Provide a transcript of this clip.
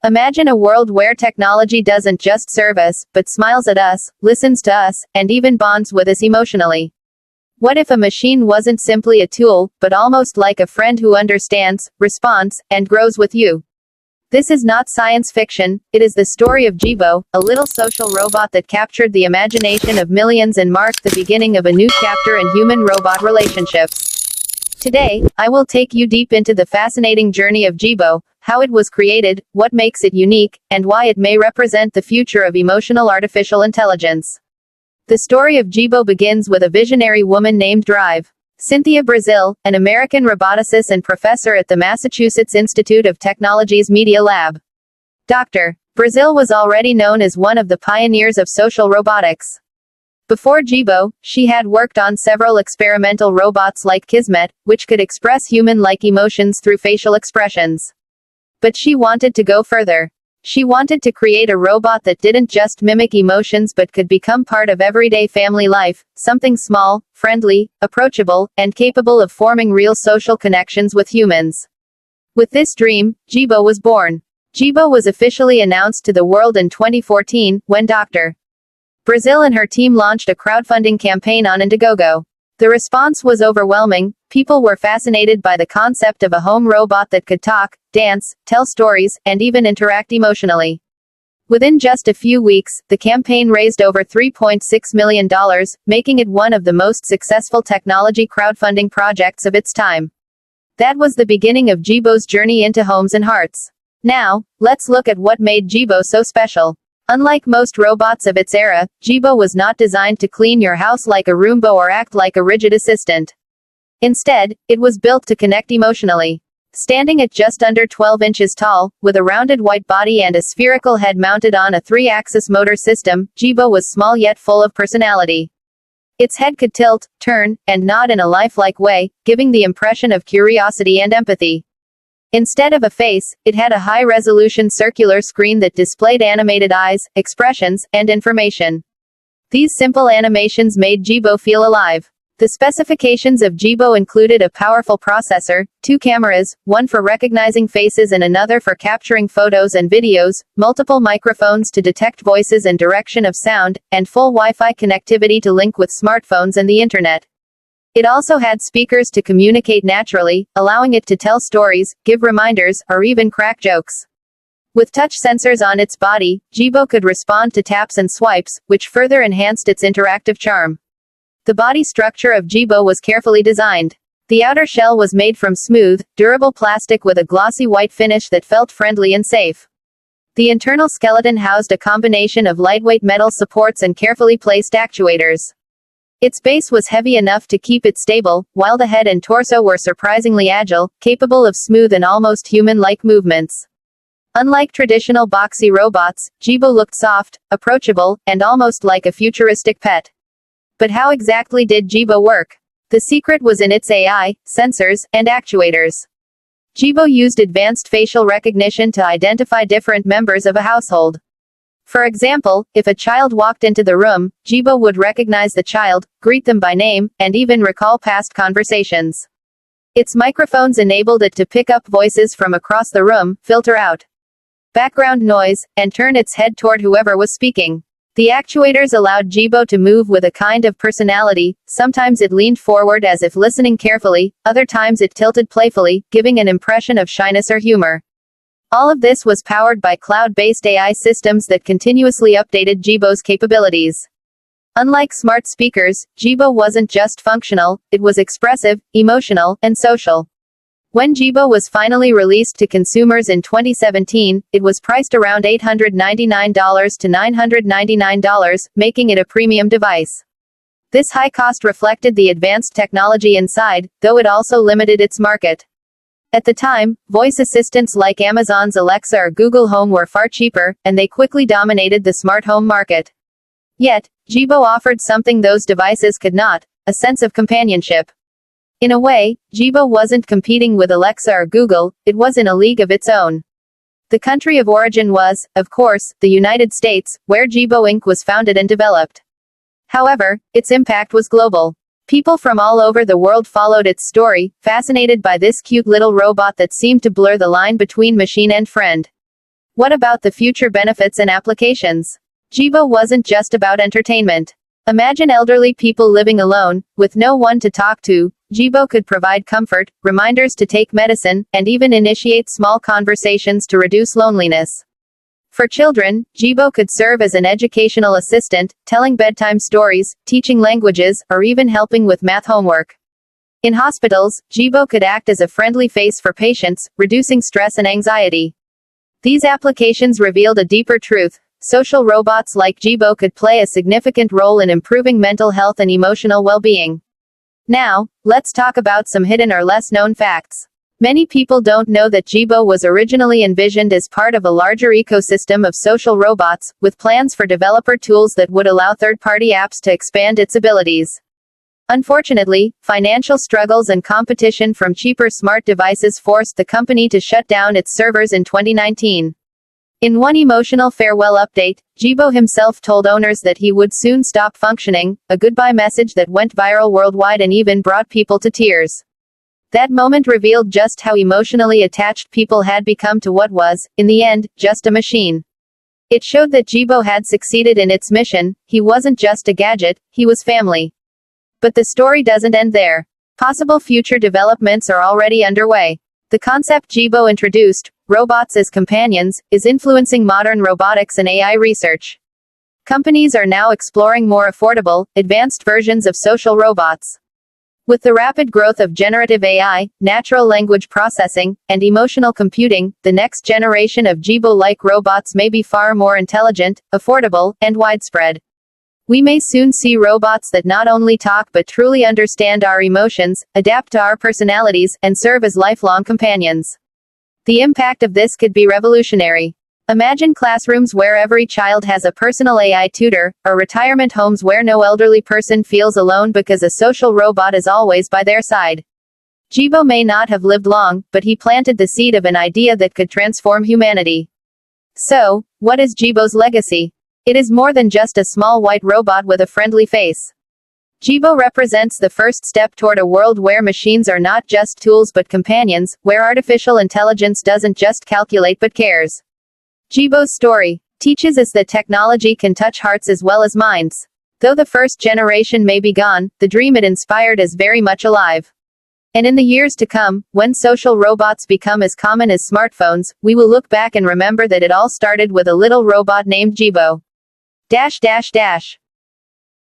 Imagine a world where technology doesn't just serve us, but smiles at us, listens to us, and even bonds with us emotionally. What if a machine wasn't simply a tool, but almost like a friend who understands, responds, and grows with you? This is not science fiction, it is the story of Jibo, a little social robot that captured the imagination of millions and marked the beginning of a new chapter in human-robot relationships. Today, I will take you deep into the fascinating journey of Jibo, how it was created, what makes it unique, and why it may represent the future of emotional artificial intelligence. The story of Jibo begins with a visionary woman named Drive. Cynthia Brazil, an American roboticist and professor at the Massachusetts Institute of Technology's Media Lab. Dr. Brazil was already known as one of the pioneers of social robotics. Before Jibo, she had worked on several experimental robots like Kismet, which could express human-like emotions through facial expressions. But she wanted to go further. She wanted to create a robot that didn't just mimic emotions but could become part of everyday family life, something small, friendly, approachable, and capable of forming real social connections with humans. With this dream, Jibo was born. Jibo was officially announced to the world in 2014, when Dr. Brazil and her team launched a crowdfunding campaign on Indiegogo. The response was overwhelming. People were fascinated by the concept of a home robot that could talk, dance, tell stories, and even interact emotionally. Within just a few weeks, the campaign raised over $3.6 million, making it one of the most successful technology crowdfunding projects of its time. That was the beginning of Jibo's journey into homes and hearts. Now, let's look at what made Jibo so special. Unlike most robots of its era, Jibo was not designed to clean your house like a Roomba or act like a rigid assistant. Instead, it was built to connect emotionally. Standing at just under 12 inches tall, with a rounded white body and a spherical head mounted on a 3-axis motor system, Jibo was small yet full of personality. Its head could tilt, turn, and nod in a lifelike way, giving the impression of curiosity and empathy. Instead of a face, it had a high-resolution circular screen that displayed animated eyes, expressions, and information. These simple animations made Jibo feel alive. The specifications of Jibo included a powerful processor, 2 cameras, one for recognizing faces and another for capturing photos and videos, multiple microphones to detect voices and direction of sound, and full Wi-Fi connectivity to link with smartphones and the internet. It also had speakers to communicate naturally, allowing it to tell stories, give reminders, or even crack jokes. With touch sensors on its body, Jibo could respond to taps and swipes, which further enhanced its interactive charm. The body structure of Jibo was carefully designed. The outer shell was made from smooth, durable plastic with a glossy white finish that felt friendly and safe. The internal skeleton housed a combination of lightweight metal supports and carefully placed actuators. Its base was heavy enough to keep it stable, while the head and torso were surprisingly agile, capable of smooth and almost human-like movements. Unlike traditional boxy robots, Jibo looked soft, approachable, and almost like a futuristic pet. But how exactly did Jibo work? The secret was in its AI, sensors, and actuators. Jibo used advanced facial recognition to identify different members of a household. For example, if a child walked into the room, Jibo would recognize the child, greet them by name, and even recall past conversations. Its microphones enabled it to pick up voices from across the room, filter out background noise, and turn its head toward whoever was speaking. The actuators allowed Jibo to move with a kind of personality. Sometimes it leaned forward as if listening carefully, other times it tilted playfully, giving an impression of shyness or humor. All of this was powered by cloud-based AI systems that continuously updated Jibo's capabilities. Unlike smart speakers, Jibo wasn't just functional, it was expressive, emotional, and social. When Jibo was finally released to consumers in 2017, it was priced around $899 to $999, making it a premium device. This high cost reflected the advanced technology inside, though it also limited its market. At the time, voice assistants like Amazon's Alexa or Google Home were far cheaper, and they quickly dominated the smart home market. Yet, Jibo offered something those devices could not: a sense of companionship. In a way, Jibo wasn't competing with Alexa or Google, it was in a league of its own. The country of origin was, of course, the United States, where Jibo Inc. was founded and developed. However, its impact was global. People from all over the world followed its story, fascinated by this cute little robot that seemed to blur the line between machine and friend. What about the future benefits and applications? Jibo wasn't just about entertainment. Imagine elderly people living alone, with no one to talk to. Jibo could provide comfort, reminders to take medicine, and even initiate small conversations to reduce loneliness. For children, Jibo could serve as an educational assistant, telling bedtime stories, teaching languages, or even helping with math homework. In hospitals, Jibo could act as a friendly face for patients, reducing stress and anxiety. These applications revealed a deeper truth. Social robots like Jibo could play a significant role in improving mental health and emotional well-being. Now, let's talk about some hidden or less known facts. Many people don't know that Jibo was originally envisioned as part of a larger ecosystem of social robots, with plans for developer tools that would allow third-party apps to expand its abilities. Unfortunately, financial struggles and competition from cheaper smart devices forced the company to shut down its servers in 2019. In one emotional farewell update, Jibo himself told owners that he would soon stop functioning, a goodbye message that went viral worldwide and even brought people to tears. That moment revealed just how emotionally attached people had become to what was, in the end, just a machine. It showed that Jibo had succeeded in its mission. He wasn't just a gadget, he was family. But the story doesn't end there. Possible future developments are already underway. The concept Jibo introduced, robots as companions, is influencing modern robotics and AI research. Companies are now exploring more affordable, advanced versions of social robots. With the rapid growth of generative AI, natural language processing, and emotional computing, the next generation of Jibo-like robots may be far more intelligent, affordable, and widespread. We may soon see robots that not only talk but truly understand our emotions, adapt to our personalities, and serve as lifelong companions. The impact of this could be revolutionary. Imagine classrooms where every child has a personal AI tutor, or retirement homes where no elderly person feels alone because a social robot is always by their side. Jibo may not have lived long, but he planted the seed of an idea that could transform humanity. So, what is Jibo's legacy? It is more than just a small white robot with a friendly face. Jibo represents the first step toward a world where machines are not just tools but companions, where artificial intelligence doesn't just calculate but cares. Jibo's story teaches us that technology can touch hearts as well as minds. Though the first generation may be gone, the dream it inspired is very much alive. And in the years to come, when social robots become as common as smartphones, we will look back and remember that it all started with a little robot named Jibo.